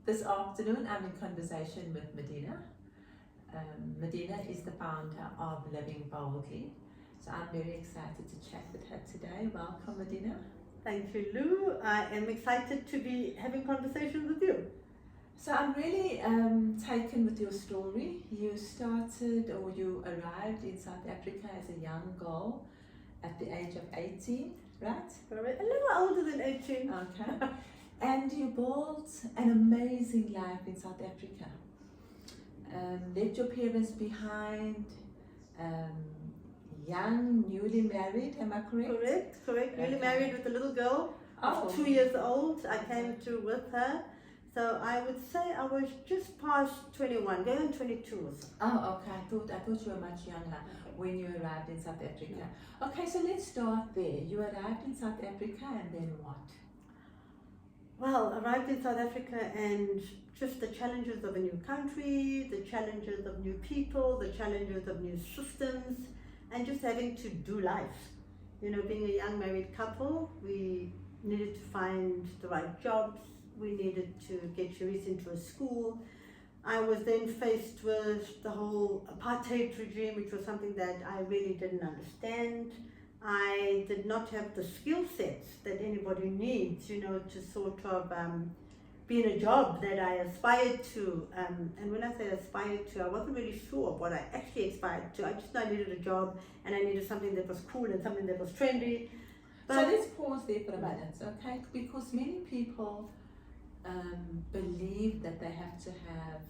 This afternoon I'm in conversation with Medina. Medina is the founder of Living Boldly. So I'm very excited to chat with her today. Welcome, Medina. Thank you, Lou. I am excited to be having conversations with you. So I'm really taken with your story. You started or you arrived in South Africa as a young girl at the age of 18, right? Correct. A little older than 18. Okay. And you built an amazing life in South Africa. Left your parents behind, young, newly married, am I correct? Correct. Newly Okay. married with a little girl Oh, of 2 years old. I came to with her. So I would say I was just past 21, going on 22 or so. Oh, okay. I thought you were much younger when you arrived in South Africa. Okay, so let's start there. You arrived in South Africa and then what? Well, arrived in South Africa and just the challenges of a new country, the challenges of new people, the challenges of new systems, and just having to do life. You know, being a young married couple, we needed to find the right jobs, we needed to get Cherise into a school. I was then faced with the whole apartheid regime, which was something that I really didn't understand. I did not have the skill sets that anybody needs, you know, to sort of be in a job that I aspired to. And when I say aspired to, I wasn't really sure what I actually aspired to. I just knew I needed a job and I needed something that was cool and something that was trendy. So let's pause there for a minute, okay? Because many people believe that they have to have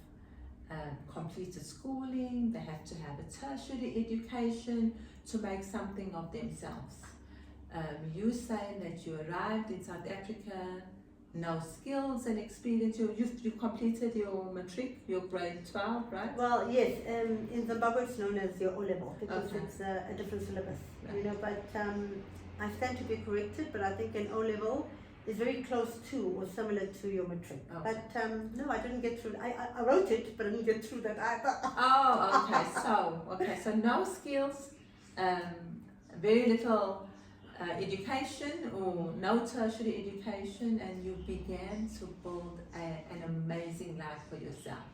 completed schooling, they have to have a tertiary education to make something of themselves. You say that you arrived in South Africa, no skills and experience. You completed your matric, your grade 12, right? Well, yes, in Zimbabwe it's known as your O-level because Okay. it's a different syllabus, Right. you know, but I stand to be corrected, but I think an O-level is very close to or similar to your matric. Okay. But no, I didn't get through. I wrote it, but I didn't get through that either. Oh, okay. So no skills, very little education or no tertiary education, and you began to build an amazing life for yourself.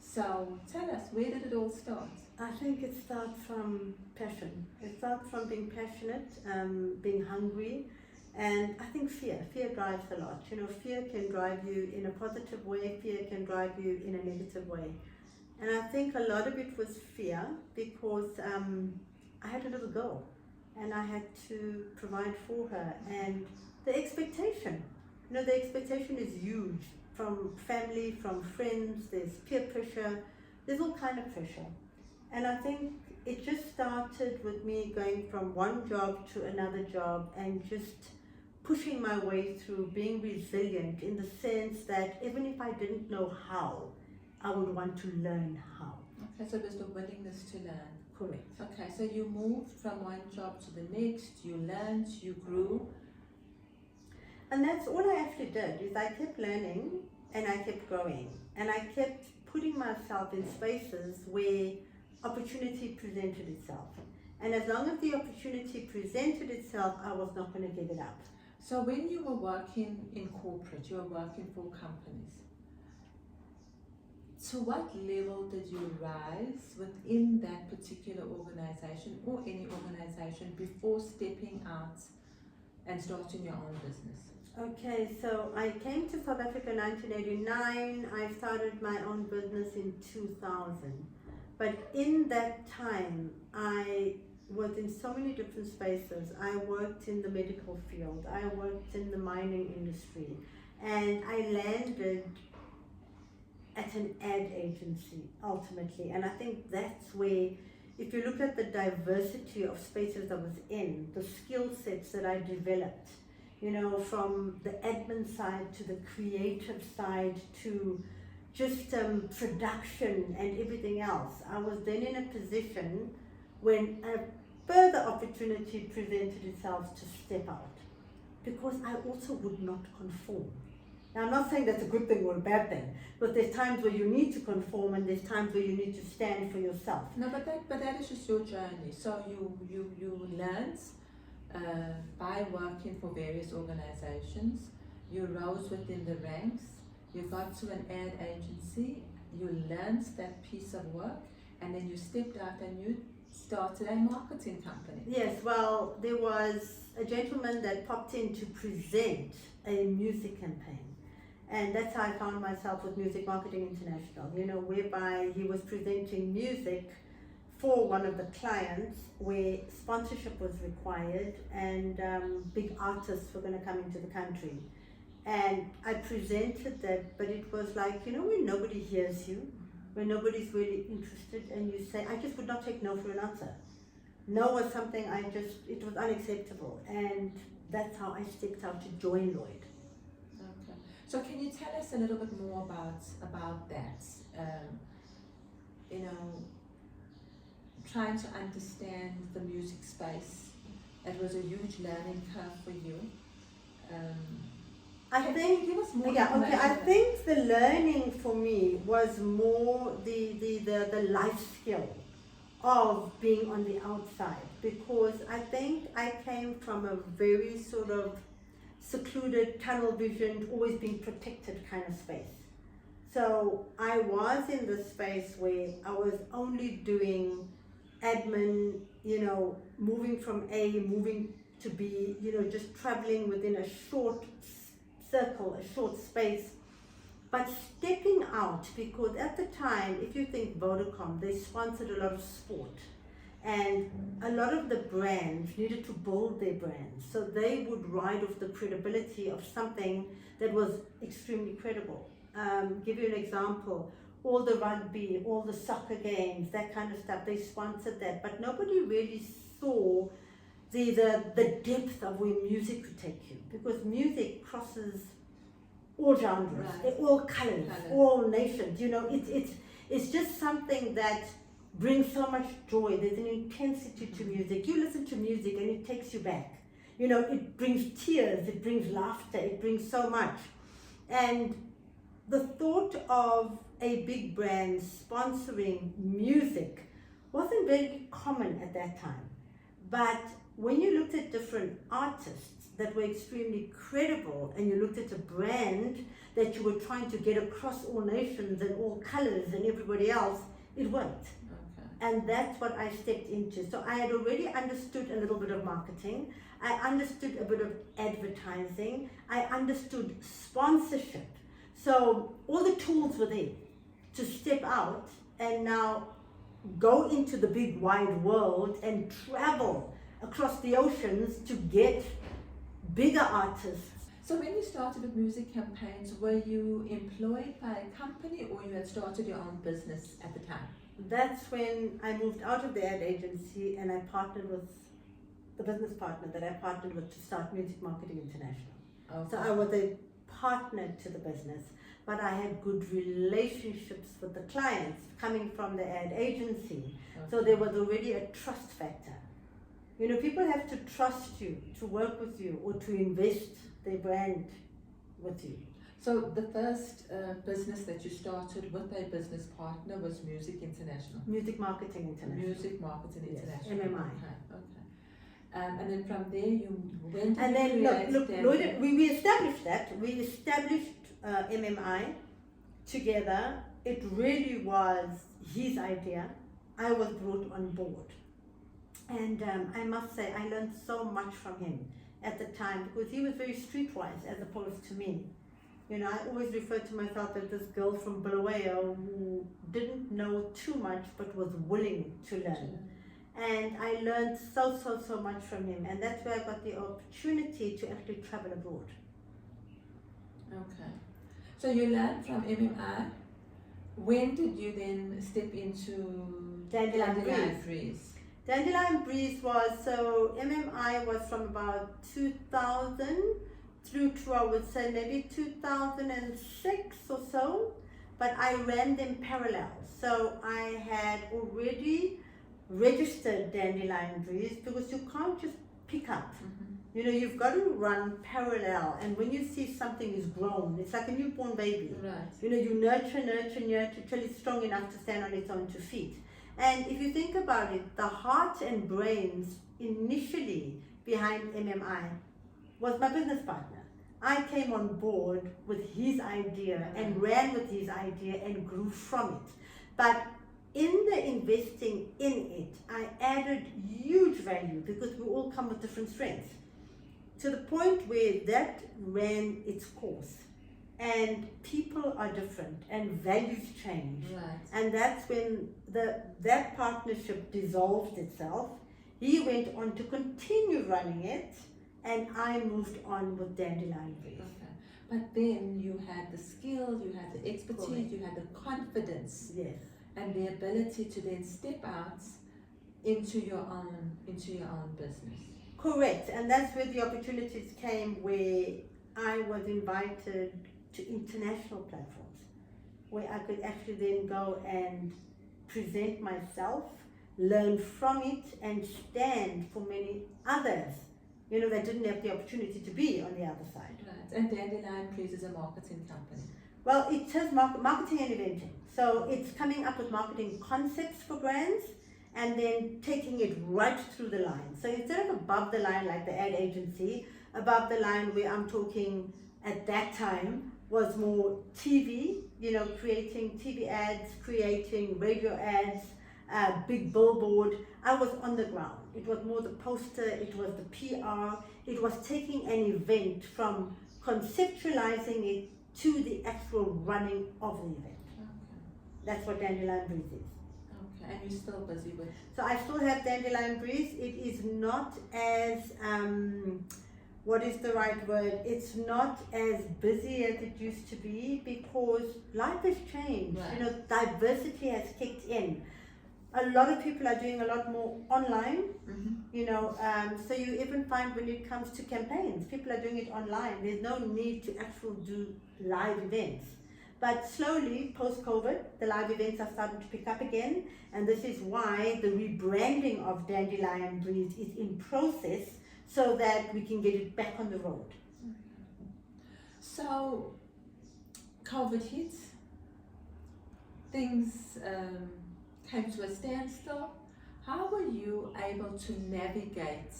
So tell us, where did it all start? I think it starts from passion. It starts from being passionate, being hungry, and I think fear. Fear drives a lot. You know, fear can drive you in a positive way, fear can drive you in a negative way. And I think a lot of it was fear because I had a little girl and I had to provide for her. And the expectation, you know, the expectation is huge from family, from friends, there's peer pressure, there's all kind of pressure. And I think it just started with me going from one job to another job and just pushing my way through, being resilient in the sense that even if I didn't know how, I would want to learn how. Okay, so there's the willingness to learn. Correct. Okay, so you moved from one job to the next, you learned, you grew. And that's all I actually did, is I kept learning and I kept growing. And I kept putting myself in spaces where opportunity presented itself. And as long as the opportunity presented itself, I was not going to give it up. So when you were working in corporate, you were working for companies. To what level did you rise within that particular organization or any organization before stepping out and starting your own business? Okay, so I came to South Africa in 1989. I started my own business in 2000. But in that time, I was in so many different spaces. I worked in the medical field, I worked in the mining industry, and I landed at an ad agency ultimately. And I think that's where, if you look at the diversity of spaces I was in, the skill sets that I developed, you know, from the admin side to the creative side to just production and everything else. I was then in a position when a further opportunity presented itself to step out, because I also would not conform. Now, I'm not saying that's a good thing or a bad thing, but there's times where you need to conform and there's times where you need to stand for yourself. No, but that is just your journey. So you learned by working for various organizations, you rose within the ranks, You got to an ad agency, you learned that piece of work, and then you stepped out and you started a marketing company. Yes, well, there was a gentleman that popped in to present a music campaign. And that's how I found myself with Music Marketing International, whereby he was presenting music for one of the clients where sponsorship was required and big artists were going to come into the country. And I presented that, but it was like, when nobody hears you, when nobody's really interested, and you say, I just would not take no for an answer. No was something it was unacceptable. And that's how I stepped out to join Lloyd. Okay. So can you tell us a little bit more about that? Trying to understand the music space. It was a huge learning curve for you. I think the learning for me was more the life skill of being on the outside, because I think I came from a very sort of secluded, tunnel visioned, always being protected kind of space. So I was in the space where I was only doing admin, moving from A, moving to B, just traveling within a short circle, a short space, but stepping out, because at the time, if you think Vodacom, they sponsored a lot of sport, and a lot of the brands needed to build their brands, so they would ride off the credibility of something that was extremely credible. Give you an example, all the rugby, all the soccer games, that kind of stuff, they sponsored that, but nobody really saw the depth of where music could take you, because music crosses all genres, all colors, all nations. It's just something that brings so much joy. There's an intensity to music. You listen to music and it takes you back. It brings tears, it brings laughter, it brings so much. And the thought of a big brand sponsoring music wasn't very common at that time. But when you looked at different artists that were extremely credible, and you looked at a brand that you were trying to get across all nations and all colors and everybody else, it worked. Okay. And that's what I stepped into. So I had already understood a little bit of marketing. I understood a bit of advertising. I understood sponsorship. So all the tools were there to step out and now go into the big wide world and travel across the oceans to get bigger artists. So when you started with music campaigns, were you employed by a company, or you had started your own business at the time? That's when I moved out of the ad agency and I partnered with the business partner that I partnered with to start Music Marketing International. Okay. So I was a partner to the business, but I had good relationships with the clients coming from the ad agency. Okay. So there was already a trust factor. People have to trust you to work with you or to invest their brand with you. So the first business that you started with a business partner was Music International? Music Marketing International. Music Marketing International. Yes, MMI. Okay. And then from there you went and then Lloyd, we established that. We established MMI together. It really was his idea. I was brought on board. And I must say, I learned so much from him at the time, because he was very streetwise as opposed to me. I always refer to myself as this girl from Bulawayo who didn't know too much but was willing to learn. And I learned so much from him, and that's where I got the opportunity to actually travel abroad. Okay. So you learned from MMI. When did you then step into Dandelion Breeze? Dandelion Breeze was, so MMI was from about 2000 through to, I would say, maybe 2006 or so, but I ran them parallel. So I had already registered Dandelion Breeze, because you can't just pick up. Mm-hmm. You've got to run parallel, and when you see something is grown, it's like a newborn baby. Right. You nurture till it's strong enough to stand on its own 2 feet. And if you think about it, the heart and brains initially behind MMI was my business partner. I came on board with his idea and ran with his idea and grew from it. But in the investing in it, I added huge value because we all come with different strengths. To the point where that ran its course. And people are different and values change. Right. And that's when that partnership dissolved itself. He went on to continue running it, and I moved on with Dandelion Breeze. Okay. But then you had the skill, you had the expertise, Correct. you had the confidence, Yes. and the ability to then step out into your own business. Correct. And that's where the opportunities came, where I was invited to international platforms, where I could actually then go and present myself, learn from it, and stand for many others, that didn't have the opportunity to be on the other side. Right. And Dandelion Breeze is a marketing company. Well, it says marketing and eventing. So it's coming up with marketing concepts for brands and then taking it right through the line. So instead of above the line like the ad agency, above the line where I'm talking at that time was more TV, creating TV ads, creating radio ads, big billboard. I was on the ground. It was more the poster, it was the PR, it was taking an event from conceptualizing it to the actual running of the event. Okay. That's what Dandelion Breeze is. Okay. And you're still busy with. So I still have Dandelion Breeze. It is not as, what is the right word? It's not as busy as it used to be because life has changed. Right. Diversity has kicked in. A lot of people are doing a lot more online, so you even find when it comes to campaigns, people are doing it online. There's no need to actually do live events. But slowly, post-COVID, the live events are starting to pick up again, and this is why the rebranding of Dandelion Breeze is in process so that we can get it back on the road. So, COVID hit, things came to a standstill. How were you able to navigate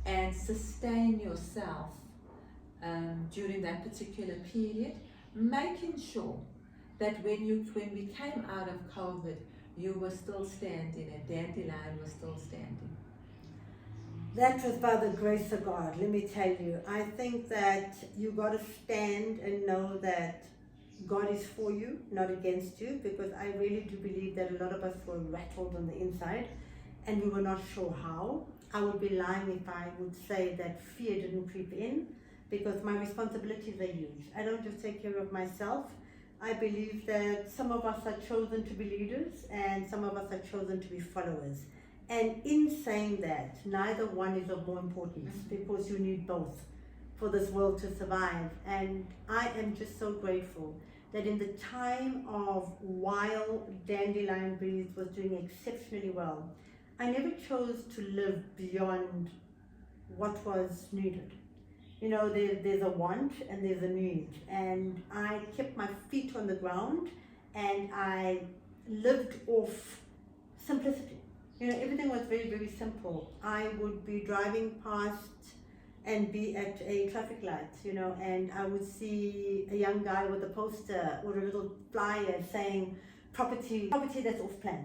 and sustain yourself during that particular period, making sure that when we came out of COVID, you were still standing and Dandelion was still standing? That was by the grace of God, let me tell you. I think that you got to stand and know that God is for you, not against you, because I really do believe that a lot of us were rattled on the inside and we were not sure how. I would be lying if I would say that fear didn't creep in, because my responsibilities are huge. I don't just take care of myself. I believe that some of us are chosen to be leaders and some of us are chosen to be followers. And in saying that, neither one is of more importance, because you need both for this world to survive. And I am just so grateful that in the time of while Dandelion Breeze was doing exceptionally well, I never chose to live beyond what was needed. There's a want and there's a need, and I kept my feet on the ground and I lived off simplicity. Everything was very, very simple. I would be driving past and be at a traffic light, and I would see a young guy with a poster or a little flyer saying property that's off plan.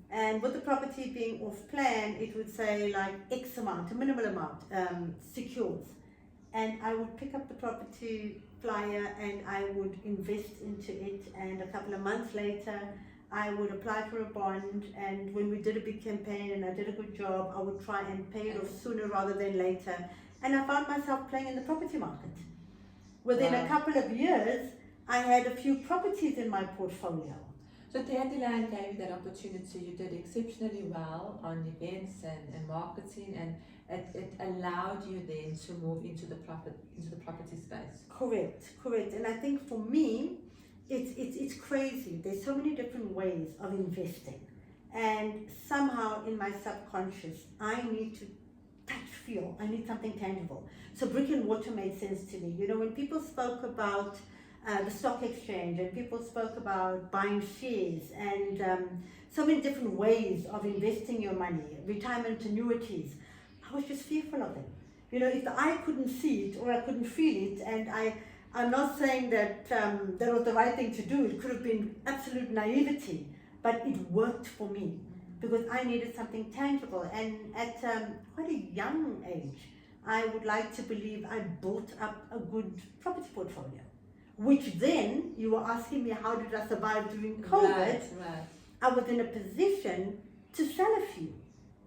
And with the property being off plan, it would say like X amount, a minimal amount, secures. And I would pick up the property flyer and I would invest into it, and a couple of months later I would apply for a bond, and when we did a big campaign and I did a good job, I would try and pay it off sooner rather than later. And I found myself playing in the property market. Within a couple of years, I had a few properties in my portfolio. So Dandelion gave you that opportunity. You did exceptionally well on events and marketing, and it allowed you then to move into the property space. Correct. And I think for me, it's crazy. There's so many different ways of investing, and somehow in my subconscious, I need to touch, feel. I need something tangible. So brick and mortar made sense to me. When people spoke about the stock exchange and people spoke about buying shares and so many different ways of investing your money, retirement annuities, I was just fearful of them. You know, if the eye couldn't see it or I couldn't feel it, and I'm not saying that that was the right thing to do. It could have been absolute naivety, but it worked for me because I needed something tangible. And at quite a young age, I would like to believe I built up a good property portfolio, which then you were asking me how did I survive during COVID. Right. I was in a position to sell a few,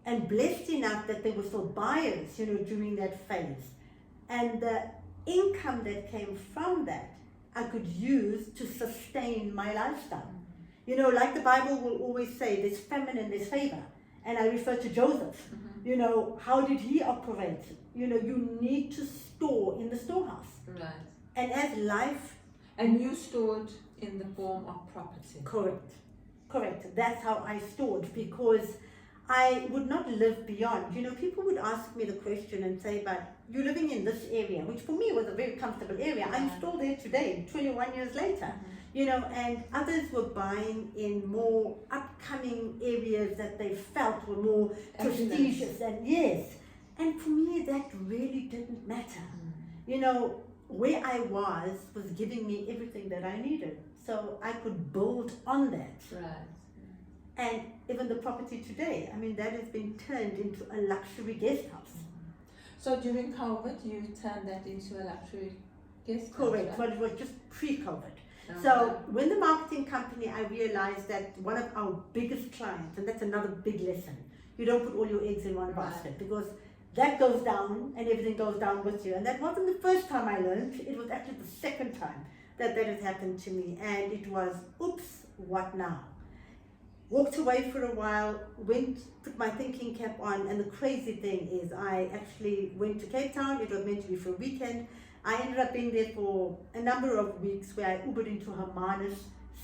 and blessed enough that there were still buyers, you know, during that phase. And the income that came from that, I could use to sustain my lifestyle. You know, like the Bible will always say, there's famine and there's favor. And I refer to Joseph. You know, how did he operate? You know, you need to store in the storehouse. Right. And as life... And you stored in the form of property. Correct. That's how I stored, because I would not live beyond. You know, people would ask me the question and say, but you're living in this area, which for me was a very comfortable area. I'm still there today, 21 years later. You know, and others were buying in more upcoming areas that they felt were more prestigious. And yes, and for me that really didn't matter. You know, where I was giving me everything that I needed, so I could build on that. Right. And even the property today, I mean, that has been turned into a luxury guest house. So during COVID, you turned that into a luxury guest house? Correct, Right? but it was just pre-COVID. Okay. So when the marketing company, I realized that one of our biggest clients, and that's another big lesson, you don't put all your eggs in one basket, because that goes down and everything goes down with you. And that wasn't the first time I learned, it was actually the second time that has happened to me. And it was, oops, what now? Walked away for a while, put my thinking cap on, and the crazy thing is I actually went to Cape Town. It was meant to be for a weekend. I ended up being there for a number of weeks, where I Ubered into Hermanus,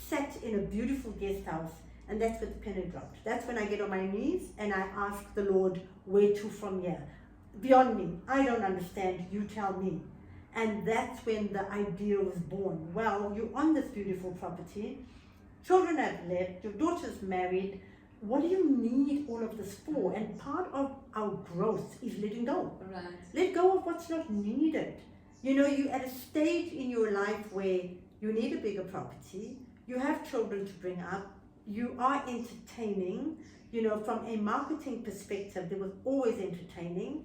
sat in a beautiful guest house, and that's where the penny dropped. That's when I get on my knees and I ask the Lord, where to from here? Beyond me, I don't understand, you tell me. And that's when the idea was born. Well, you're on this beautiful property, children have left, your daughter's married, what do you need all of this for? And part of our growth is letting go. Right. Let go of what's not needed. You know, you're at a stage in your life where you need a bigger property, you have children to bring up, you are entertaining, you know, from a marketing perspective, there was always entertaining,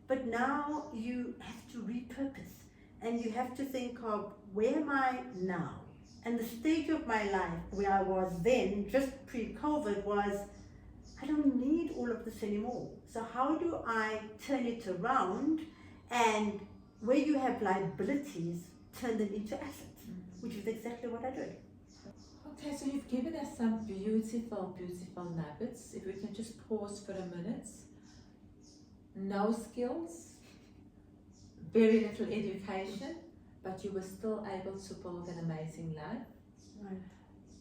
but now you have to repurpose and you have to think of, where am I now? And the stage of my life where I was then, just pre-COVID, was, I don't need all of this anymore. So how do I turn it around, and where you have liabilities, turn them into assets, which is exactly what I did. Okay, so you've given us some beautiful nuggets. If we can just pause for a minute. No skills, very little education, but you were still able to build an amazing life. Right.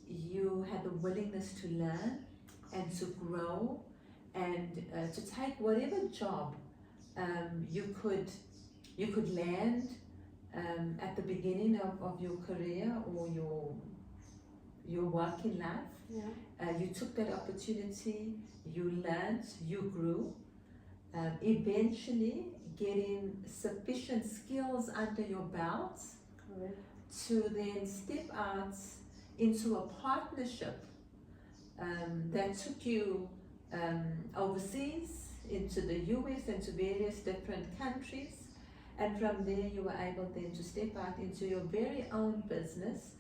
You had the willingness to learn and to grow, and to take whatever job you could land at the beginning of your career or your working life. Yeah. You took that opportunity, you learned, you grew, eventually getting sufficient skills under your belt. Correct. To then step out into a partnership that took you overseas, into the US and to various different countries, and from there you were able then to step out into your very own business,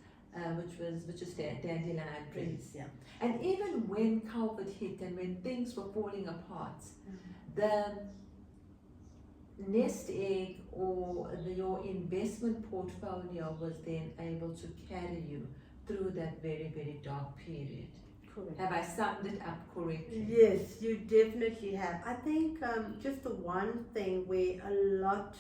which is Dandelion Breeze. Yeah. And even when COVID hit and when things were falling apart, the nest egg or your investment portfolio was then able to carry you through that very, very dark period. Correct. Have I summed it up correctly? Yes, you definitely have. I think just the one thing where a lot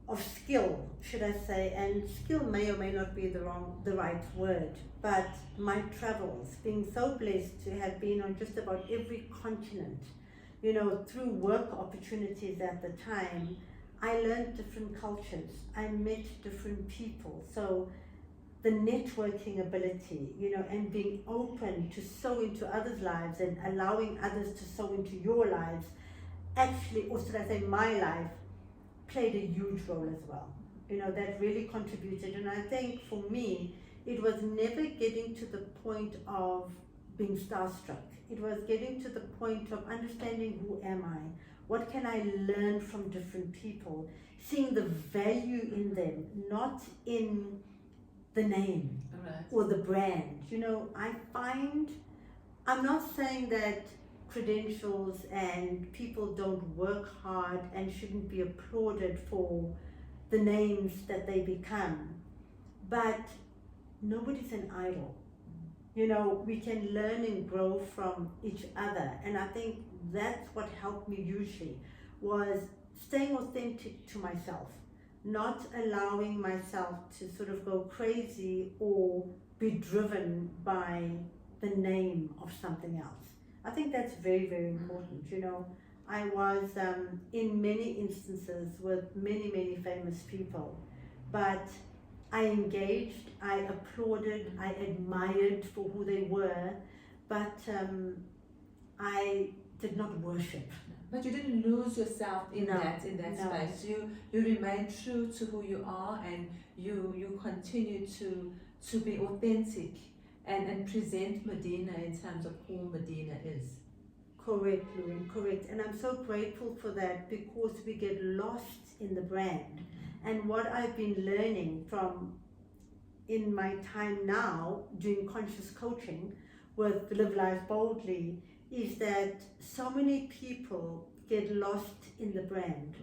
of skill, should I say, and skill may or may not be the right word, but my travels, being so blessed to have been on just about every continent, you know, through work opportunities at the time, I learned different cultures, I met different people. So the networking ability, you know, and being open to sow into others' lives and allowing others to sow into your lives, actually, or should I say my life, played a huge role as well. You know, that really contributed. And I think for me, it was never getting to the point of being starstruck. It was getting to the point of understanding who am I, what can I learn from different people, seeing the value in them, not in the name or the brand. You know, I find, I'm not saying that credentials and people don't work hard and shouldn't be applauded for the names that they become, but nobody's an idol. You know, we can learn and grow from each other, and I think that's what helped me usually, was staying authentic to myself, not allowing myself to sort of go crazy or be driven by the name of something else. I think that's very, very important. You know, I was in many instances with many, many famous people, but I engaged, I applauded, I admired for who they were, but I did not worship. But you didn't lose yourself in that No. space. You remain true to who you are, and you continue to be authentic and present Medina in terms of who Medina is. Correct, Lorraine, correct. And I'm so grateful for that, because we get lost in the brand. And what I've been learning from in my time now doing conscious coaching with Live Life Boldly is that so many people get lost in the brand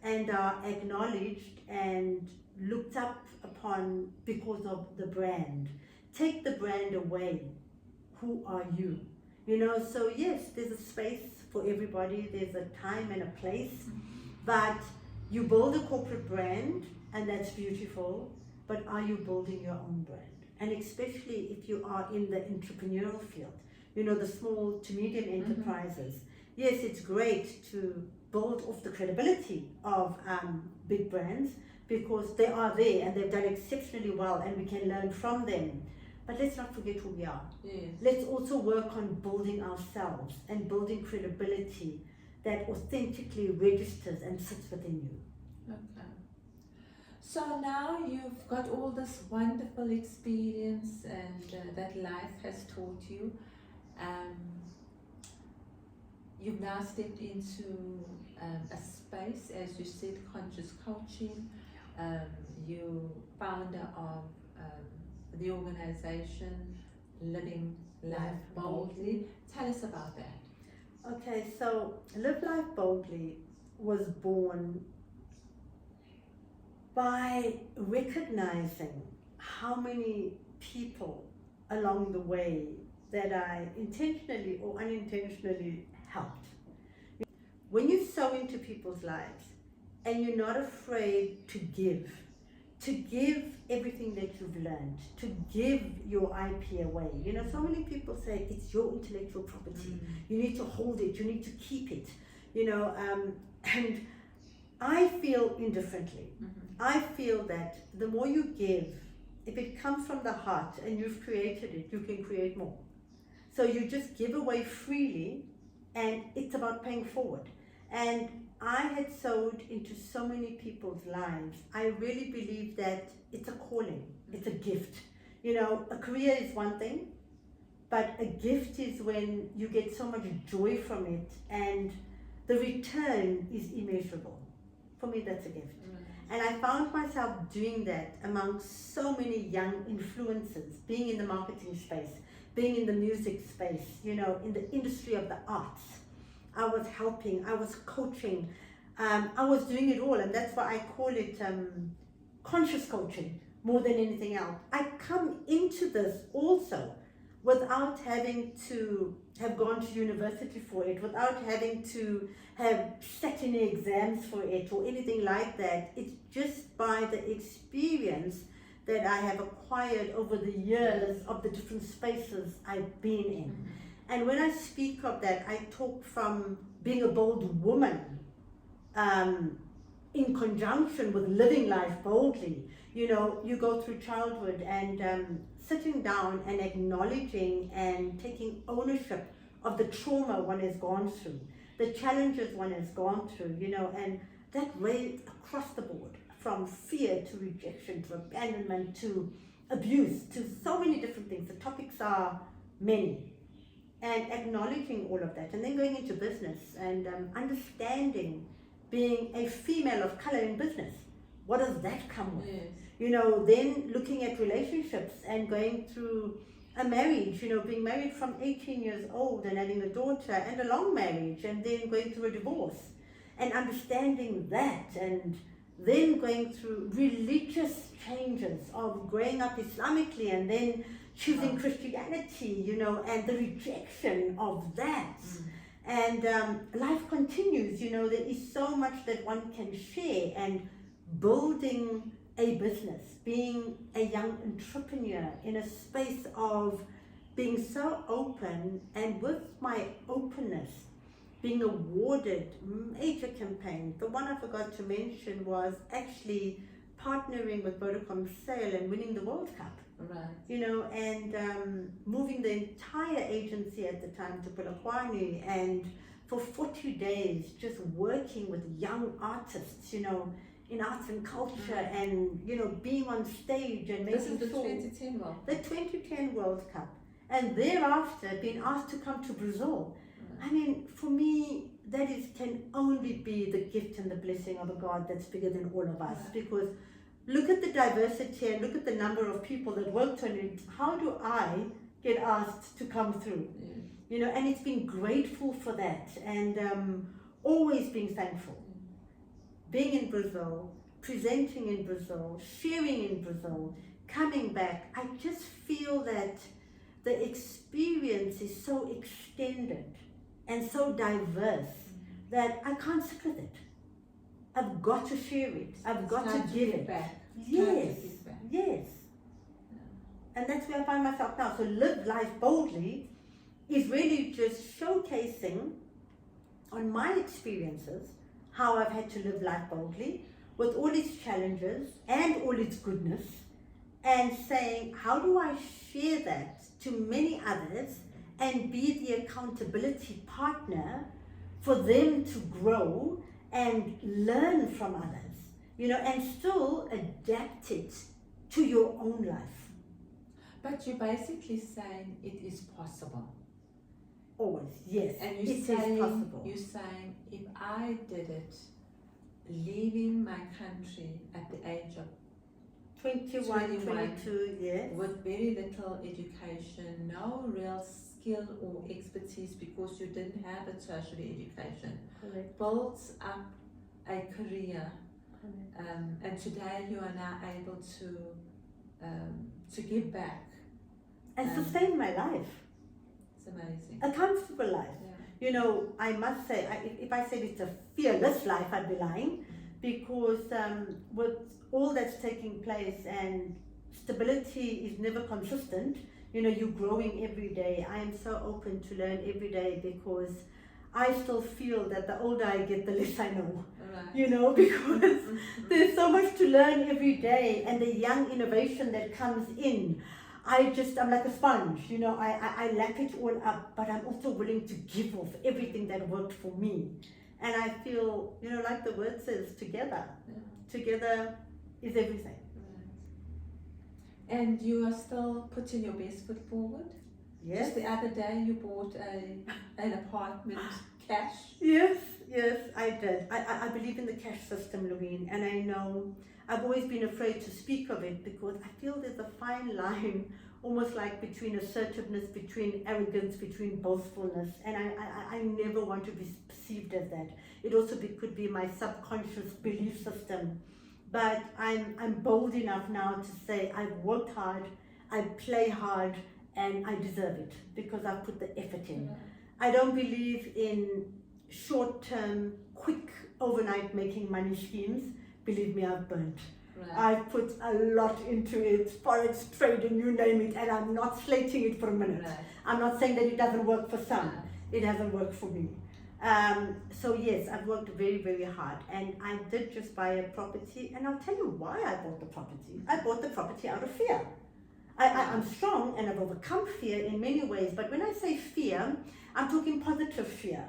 and are acknowledged and looked up upon because of the brand. Take the brand away. Who are you? You know, so yes, there's a space for everybody, there's a time and a place, but you build a corporate brand, and that's beautiful, but are you building your own brand? And especially if you are in the entrepreneurial field, you know, the small to medium enterprises. Yes, it's great to build off the credibility of big brands, because they are there and they've done exceptionally well and we can learn from them. But let's not forget who we are. Yes. Let's also work on building ourselves and building credibility that authentically registers and sits within you. Okay. So now you've got all this wonderful experience and that life has taught you. You've now stepped into a space, as you said, conscious coaching. You founder of the organization Living Life Boldly. Tell us about that. Okay, so Live Life Boldly was born by recognizing how many people along the way that I intentionally or unintentionally helped. When you sow into people's lives and you're not afraid to give everything that you've learned, to give your IP away. You know, so many people say it's your intellectual property. You need to hold it, you need to keep it, you know, and I feel indifferently. I feel that the more you give, if it comes from the heart and you've created it, you can create more. So you just give away freely, and it's about paying forward. And I had sowed into so many people's lives. I really believe that it's a calling, it's a gift. You know, a career is one thing, but a gift is when you get so much joy from it and the return is immeasurable. For me, that's a gift. And I found myself doing that amongst so many young influencers, being in the marketing space, being in the music space, you know, in the industry of the arts. I was helping, I was coaching, I was doing it all, and that's why I call it conscious coaching more than anything else. I come into this also without having to have gone to university for it, without having to have sat in exams for it or anything like that. It's just by the experience that I have acquired over the years of the different spaces I've been in. And when I speak of that, I talk from being a bold woman in conjunction with living life boldly. You know, you go through childhood and sitting down and acknowledging and taking ownership of the trauma one has gone through, the challenges one has gone through, you know, and that rate across the board, from fear to rejection to abandonment to abuse to so many different things. The topics are many. And acknowledging all of that, and then going into business and understanding being a female of color in business. What does that come with? Yes. You know, then looking at relationships and going through a marriage, you know, being married from 18 years old and having a daughter and a long marriage and then going through a divorce and understanding that, and then going through religious changes of growing up Islamically and then choosing Christianity, you know, and the rejection of that. And life continues, you know, there is so much that one can share, and building a business, being a young entrepreneur in a space of being so open, and with my openness, being awarded major campaigns. The one I forgot to mention was actually partnering with Vodacom Sale and winning the World Cup. Right. You know, and moving the entire agency at the time to Bulawayo, and for 40 days just working with young artists, you know, in arts and culture, and, you know, being on stage and making This is the sure 2010 World Cup. the 2010 World Cup, and thereafter being asked to come to Brazil. I mean, for me, that can only be the gift and the blessing of a God that's bigger than all of us. Because look at the diversity and look at the number of people that worked on it. How do I get asked to come through? Yeah. You know, and it's been grateful for that, and always being thankful. Being in Brazil, presenting in Brazil, sharing in Brazil, coming back, I just feel that the experience is so extended and so diverse that I can't sit with it. I've got to share it. I've got to give it back. Yes, yes. And that's where I find myself now. So live life boldly is really just showcasing on my experiences how I've had to live life boldly with all its challenges and all its goodness, and saying, how do I share that to many others and be the accountability partner for them to grow and learn from others, you know, and still adapt it to your own life. But you're basically saying it is possible. Always, yes. And it you're is saying, possible. if I did it, leaving my country at the age of 21, 22, yes. with very little education, no real skill or expertise because you didn't have a tertiary education, Correct. builds up a career, Correct. and today you are now able to give back. And sustain my life. It's amazing. A comfortable life. Yeah. You know, I must say, if I said it's a fearless life, I'd be lying, because with all that's taking place, and stability is never consistent. You know, you're growing every day. I am so open to learn every day, because I still feel that the older I get, the less I know. Right. You know, because there's so much to learn every day, and the young innovation that comes in. I'm like a sponge, you know, I lap it all up, but I'm also willing to give off everything that worked for me. And I feel, you know, like the word says, together. Yeah. Together is everything. Right. And you are still putting your best foot forward? Yes. Just the other day you bought an apartment cash. Yes, I did. I believe in the cash system, Louise, and I know I've always been afraid to speak of it, because I feel there's a fine line, almost like between assertiveness, between arrogance, between boastfulness, and I never want to be perceived as that. It also could be my subconscious belief system, but I'm bold enough now to say I've worked hard, I play hard, and I deserve it, because I've put the effort in. I don't believe in short-term, quick, overnight making money schemes. Believe me, I've burnt. Right. I've put a lot into it, forex trading, you name it, and I'm not slating it for a minute. Right. I'm not saying that it doesn't work for some. Right. It hasn't worked for me. So yes, I've worked very, very hard, and I did just buy a property, and I'll tell you why I bought the property. I bought the property out of fear. I'm strong, and I've overcome fear in many ways, but when I say fear, I'm talking positive fear.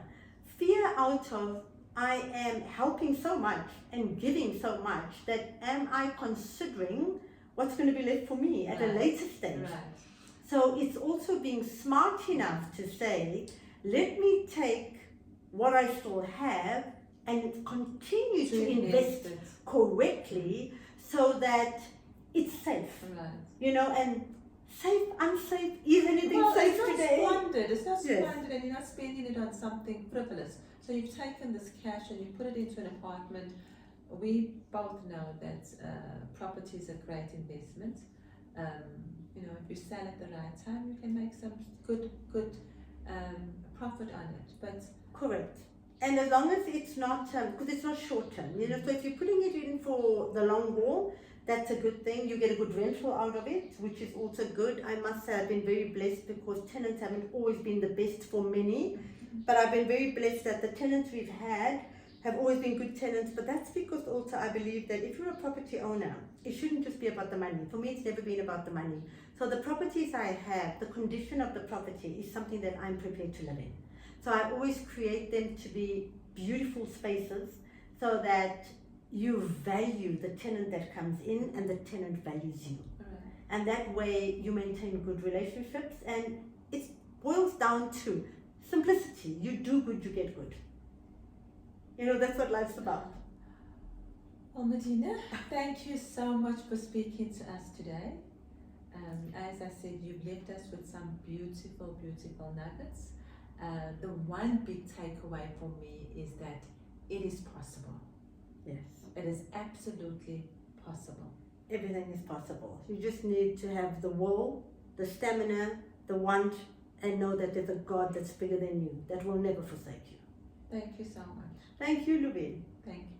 Fear out of I am helping so much and giving so much that am I considering what's going to be left for me at a later stage? Right. So it's also being smart enough to say, let me take what I still have and continue to invest it. correctly so that it's safe. Right. You know, and safe, unsafe, is anything safe today? It's not Yes. squandered, and you're not spending it on something frivolous. So you've taken this cash and you put it into an apartment. We both know that property is a great investment. You know, if you sell at the right time, you can make some good profit on it. But Correct. And as long as it's not, because it's not short term, you know, so if you're putting it in for the long haul, that's a good thing. You get a good rental out of it, which is also good. I must say I've been very blessed because tenants haven't always been the best for many, but I've been very blessed that the tenants we've had have always been good tenants. But that's because also I believe that if you're a property owner, it shouldn't just be about the money. For me, it's never been about the money. So the properties I have, the condition of the property is something that I'm prepared to live in. So I always create them to be beautiful spaces so that you value the tenant that comes in and the tenant values you. And that way you maintain good relationships, and it boils down to simplicity. You do good, you get good. You know, that's what life's about. Well, Medina, thank you so much for speaking to us today. As I said, you've left us with some beautiful, beautiful nuggets. The one big takeaway for me is that it is possible. Yes. It is absolutely possible. Everything is possible. You just need to have the will, the stamina, the want, and know that there's a God that's bigger than you, that will never forsake you. Thank you so much. Thank you, Lubin. Thank you.